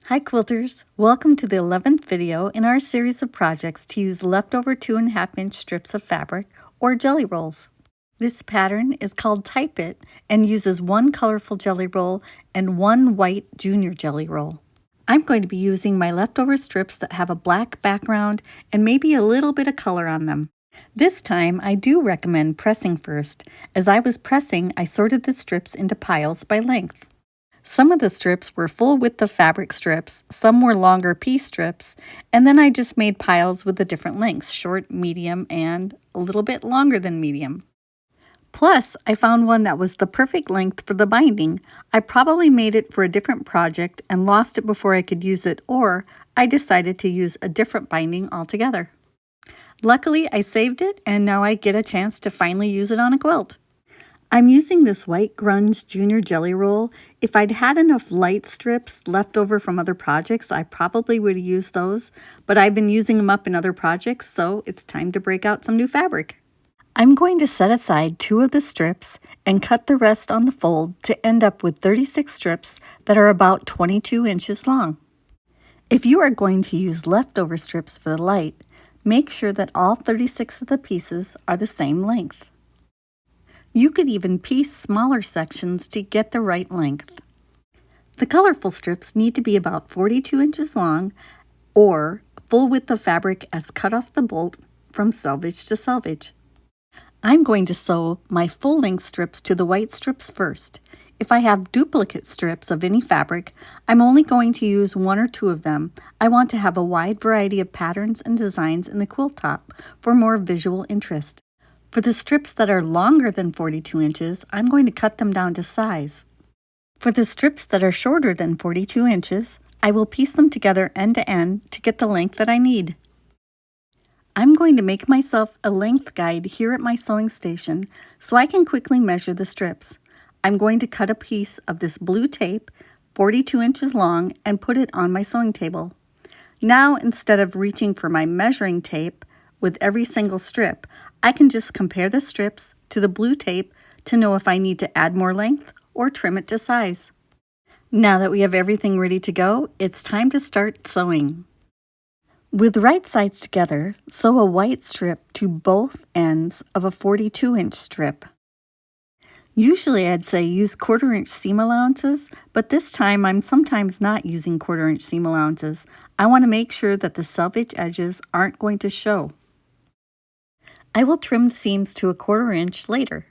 Hi quilters! Welcome to the 11th video in our series of projects to use leftover 2.5-inch strips of fabric or jelly rolls. This pattern is called Type It and uses one colorful jelly roll and one white junior jelly roll. I'm going to be using my leftover strips that have a black background and maybe a little bit of color on them. This time I do recommend pressing first. As I was pressing, I sorted the strips into piles by length. Some of the strips were full width of fabric strips, some were longer piece strips, and then I just made piles with the different lengths, short, medium, and a little bit longer than medium. Plus, I found one that was the perfect length for the binding. I probably made it for a different project and lost it before I could use it, or I decided to use a different binding altogether. Luckily, I saved it, and now I get a chance to finally use it on a quilt. I'm using this white Grunge Junior Jelly Roll. If I'd had enough light strips left over from other projects, I probably would have used those, but I've been using them up in other projects, so it's time to break out some new fabric. I'm going to set aside 2 of the strips and cut the rest on the fold to end up with 36 strips that are about 22 inches long. If you are going to use leftover strips for the light, make sure that all 36 of the pieces are the same length. You could even piece smaller sections to get the right length. The colorful strips need to be about 42 inches long or full width of fabric as cut off the bolt from selvage to selvage. I'm going to sew my full length strips to the white strips first. If I have duplicate strips of any fabric, I'm only going to use 1 or 2 of them. I want to have a wide variety of patterns and designs in the quilt top for more visual interest. For the strips that are longer than 42 inches, I'm going to cut them down to size. For the strips that are shorter than 42 inches, I will piece them together end to end to get the length that I need. I'm going to make myself a length guide here at my sewing station so I can quickly measure the strips. I'm going to cut a piece of this blue tape, 42 inches long, and put it on my sewing table. Now, instead of reaching for my measuring tape with every single strip, I can just compare the strips to the blue tape to know if I need to add more length or trim it to size. Now that we have everything ready to go, it's time to start sewing. With right sides together, sew a white strip to both ends of a 42-inch strip. Usually I'd say use 1/4-inch seam allowances, but this time I'm sometimes not using 1/4-inch seam allowances. I want to make sure that the selvage edges aren't going to show. I will trim the seams to a 1/4 inch later.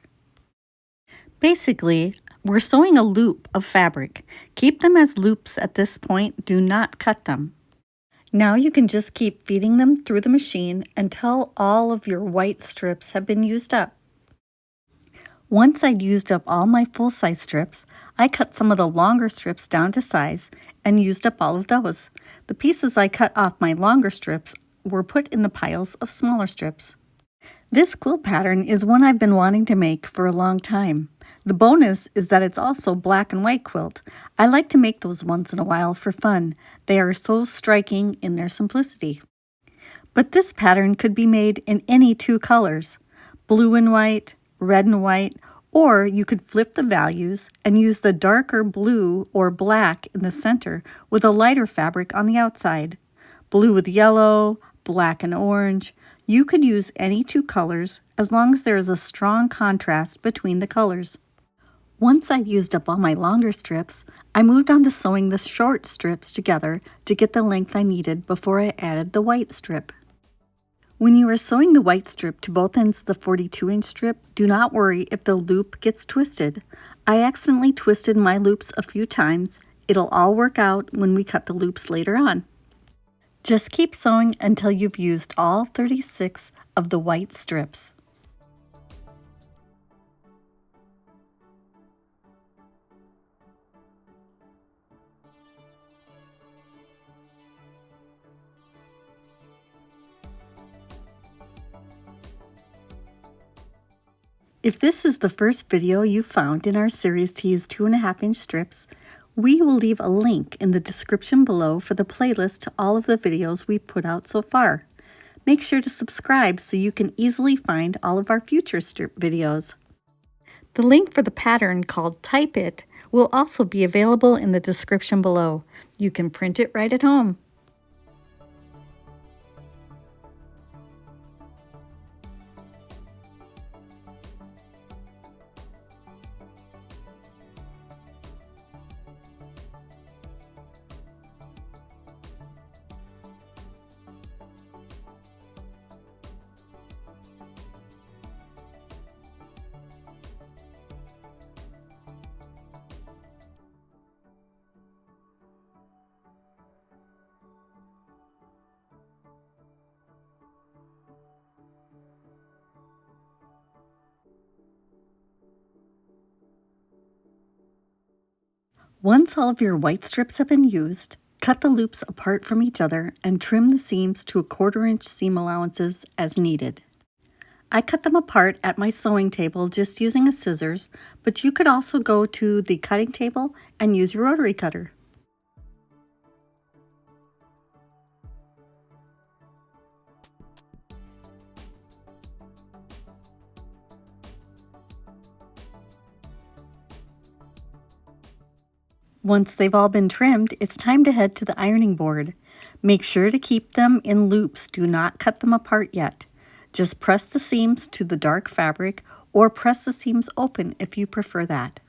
Basically, we're sewing a loop of fabric. Keep them as loops at this point, do not cut them. Now you can just keep feeding them through the machine until all of your white strips have been used up. Once I'd used up all my full-size strips, I cut some of the longer strips down to size and used up all of those. The pieces I cut off my longer strips were put in the piles of smaller strips. This quilt pattern is one I've been wanting to make for a long time. The bonus is that it's also black and white quilt. I like to make those once in a while for fun. They are so striking in their simplicity. But this pattern could be made in any 2 colors, blue and white, red and white, or you could flip the values and use the darker blue or black in the center with a lighter fabric on the outside. Blue with yellow, black and orange. You could use any 2 colors as long as there is a strong contrast between the colors. Once I'd used up all my longer strips, I moved on to sewing the short strips together to get the length I needed before I added the white strip. When you are sewing the white strip to both ends of the 42-inch strip, do not worry if the loop gets twisted. I accidentally twisted my loops a few times. It'll all work out when we cut the loops later on. Just keep sewing until you've used all 36 of the white strips. If this is the first video you found in our series to use 2.5-inch strips, we will leave a link in the description below for the playlist to all of the videos we've put out so far. Make sure to subscribe so you can easily find all of our future strip videos. The link for the pattern called Type It will also be available in the description below. You can print it right at home. Once all of your white strips have been used, cut the loops apart from each other and trim the seams to 1/4 inch seam allowances as needed. I cut them apart at my sewing table just using a scissors, but you could also go to the cutting table and use your rotary cutter. Once they've all been trimmed, it's time to head to the ironing board. Make sure to keep them in loops. Do not cut them apart yet. Just press the seams to the dark fabric or press the seams open if you prefer that.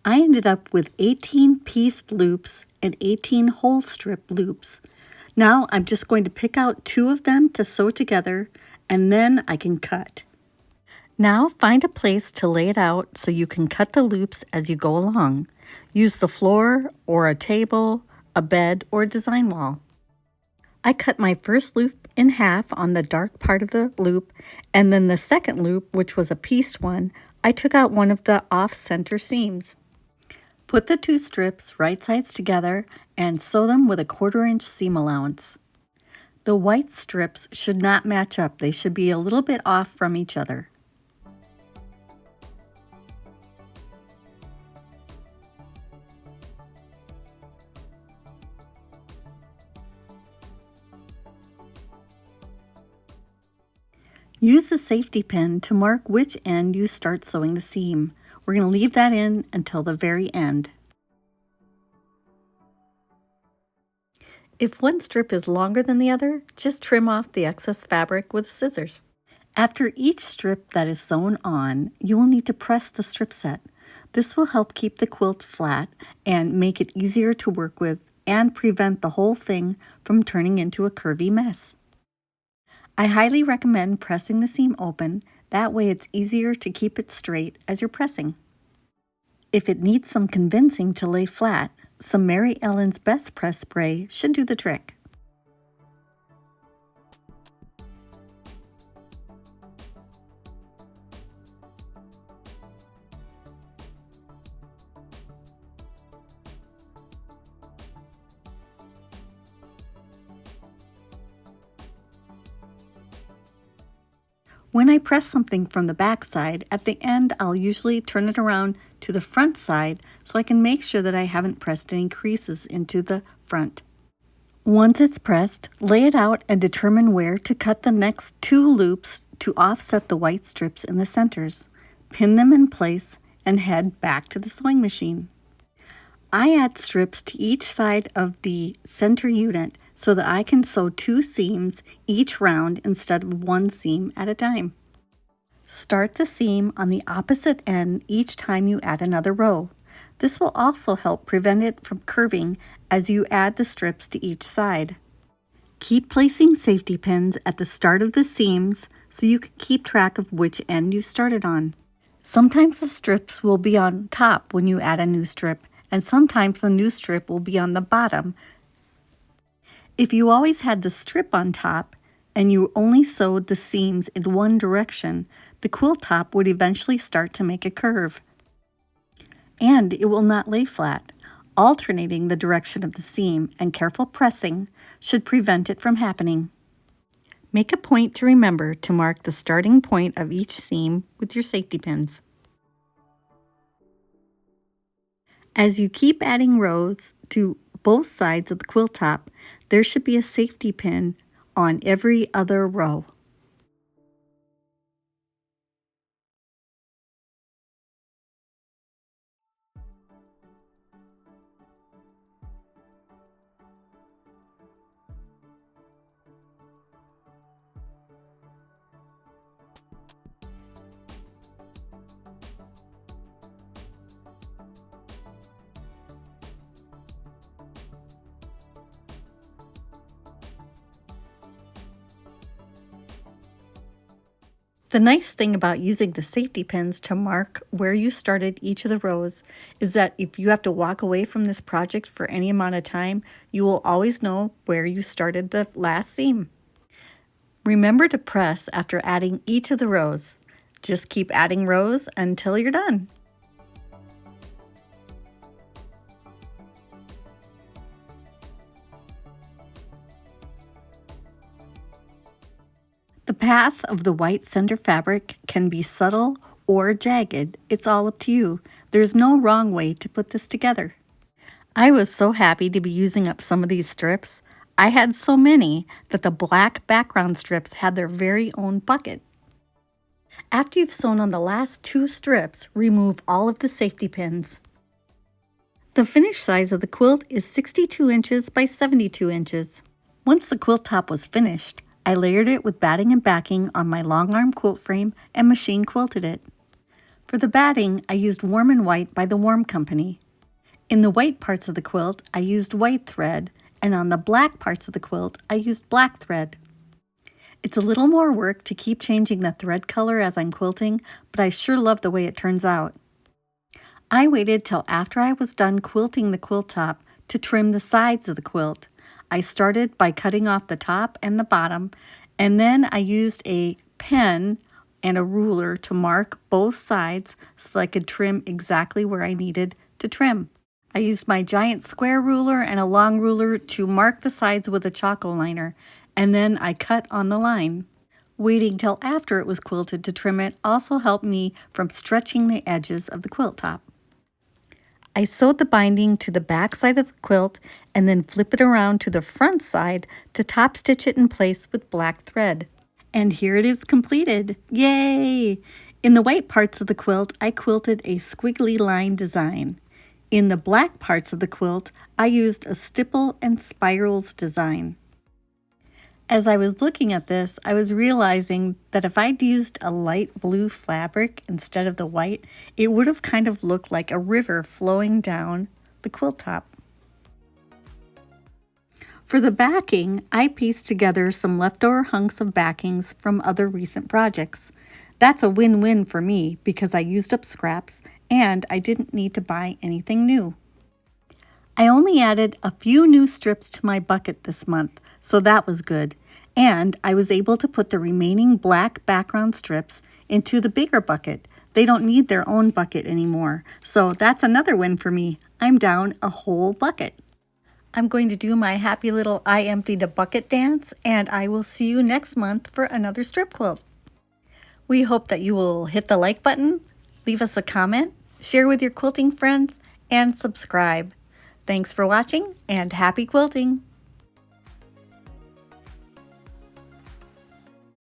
I ended up with 18 pieced loops and 18 whole strip loops. Now I'm just going to pick out 2 of them to sew together, and then I can cut. Now find a place to lay it out so you can cut the loops as you go along. Use the floor or a table, a bed, or a design wall. I cut my first loop in half on the dark part of the loop, and then the second loop, which was a pieced one, I took out one of the off-center seams. Put the 2 strips right sides together and sew them with a 1/4 inch seam allowance. The white strips should not match up. They should be a little bit off from each other. Use a safety pin to mark which end you start sewing the seam. We're going to leave that in until the very end. If one strip is longer than the other, just trim off the excess fabric with scissors. After each strip that is sewn on, you will need to press the strip set. This will help keep the quilt flat and make it easier to work with and prevent the whole thing from turning into a curvy mess. I highly recommend pressing the seam open. That way it's easier to keep it straight as you're pressing. If it needs some convincing to lay flat, some Mary Ellen's Best Press spray should do the trick. When I press something from the back side, at the end I'll usually turn it around to the front side so I can make sure that I haven't pressed any creases into the front. Once it's pressed, lay it out and determine where to cut the next 2 loops to offset the white strips in the centers. Pin them in place and head back to the sewing machine. I add strips to each side of the center unit so that I can sew 2 seams each round instead of 1 seam at a time. Start the seam on the opposite end each time you add another row. This will also help prevent it from curving as you add the strips to each side. Keep placing safety pins at the start of the seams so you can keep track of which end you started on. Sometimes the strips will be on top when you add a new strip, and sometimes the new strip will be on the bottom. If you always had the strip on top and you only sewed the seams in one direction, the quilt top would eventually start to make a curve. And it will not lay flat. Alternating the direction of the seam and careful pressing should prevent it from happening. Make a point to remember to mark the starting point of each seam with your safety pins. As you keep adding rows to both sides of the quilt top, there should be a safety pin on every other row. The nice thing about using the safety pins to mark where you started each of the rows is that if you have to walk away from this project for any amount of time, you will always know where you started the last seam. Remember to press after adding each of the rows. Just keep adding rows until you're done. The path of the white center fabric can be subtle or jagged. It's all up to you. There's no wrong way to put this together. I was so happy to be using up some of these strips. I had so many that the black background strips had their very own bucket. After you've sewn on the last 2 strips, remove all of the safety pins. The finished size of the quilt is 62 inches by 72 inches. Once the quilt top was finished, I layered it with batting and backing on my long arm quilt frame and machine quilted it. For the batting, I used Warm and White by the Warm Company. In the white parts of the quilt, I used white thread, and on the black parts of the quilt, I used black thread. It's a little more work to keep changing the thread color as I'm quilting, but I sure love the way it turns out. I waited till after I was done quilting the quilt top to trim the sides of the quilt. I started by cutting off the top and the bottom, and then I used a pen and a ruler to mark both sides so I could trim exactly where I needed to trim. I used my giant square ruler and a long ruler to mark the sides with a Choco liner, and then I cut on the line. Waiting till after it was quilted to trim it also helped me from stretching the edges of the quilt top. I sewed the binding to the back side of the quilt and then flip it around to the front side to top stitch it in place with black thread. And here it is completed. Yay! In the white parts of the quilt, I quilted a squiggly line design. In the black parts of the quilt, I used a stipple and spirals design. As I was looking at this, I was realizing that if I'd used a light blue fabric instead of the white, it would have kind of looked like a river flowing down the quilt top. For the backing, I pieced together some leftover hunks of backings from other recent projects. That's a win-win for me because I used up scraps and I didn't need to buy anything new. I only added a few new strips to my bucket this month, so that was good. And I was able to put the remaining black background strips into the bigger bucket. They don't need their own bucket anymore, so that's another win for me. I'm down a whole bucket. I'm going to do my happy little I emptied a bucket dance, and I will see you next month for another strip quilt. We hope that you will hit the like button, leave us a comment, share with your quilting friends, and subscribe. Thanks for watching, and happy quilting!